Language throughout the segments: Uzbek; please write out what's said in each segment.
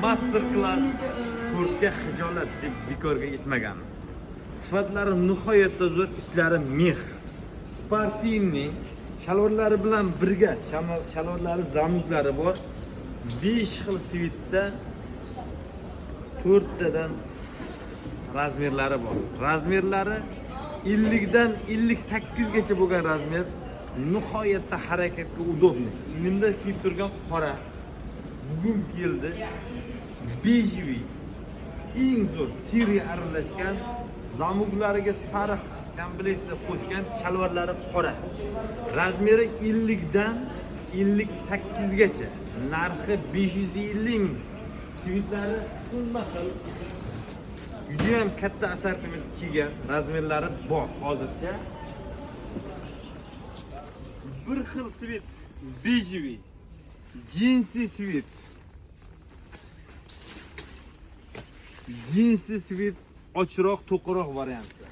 master class kurtga hijolat deb bekorga aytmaganmiz. Sifatlari nihoyatda zo'r, ichlari mix. Sportivniy shalvorlari bilan birga shalvorlari zamuzlari bor. 5 xil svitda 4 tadan razmerlari bor. Razmerlari 50 dan 58 gacha bo'lgan razmer. Nihoyatda harakatga udobniy. Elimda kiyib turgan qora bugun keldi. Bejiviy eng zo'r seriya aralashgan zamuglariga sariq komplektsda qo'shgan shalvarlari qora. Razmeri 50 dan 58 gacha. Narxi 550 ming. Svitlari xilma-xil. Juda ham katta assortiment kelgan, razmerlari bor hozircha. Bir xil svit, bejiviy, jinsi svit. Jinsi svit ochroq, to'qiroq variantda.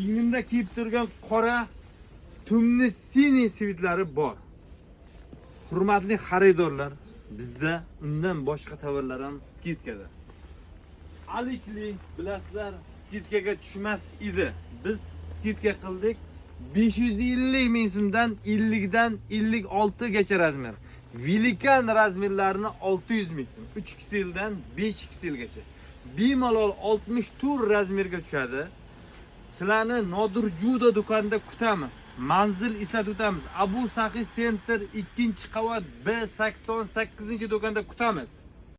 Elimda kiyib turgan qora tumni siniy svitlari bor. Hurmatli xaridorlar, bizda undan boshqa tovarlar ham skidkada. Alikli bilasizlar, skidkaga tushmas edi. Biz skidka qildik. 550 ming so'mdan 50 dan 56 gacha razmer. Velikan razmerlarini 600 ming so'm. 3 XL dan 5 XL gacha. Bemalol 64 razmerga tushadi. Sizlarni Nodir Judo do'konida kutamiz. Manzil eslatib o'tamiz. Abu Sahiy Center 2-qavat B88-do'konda kutamiz.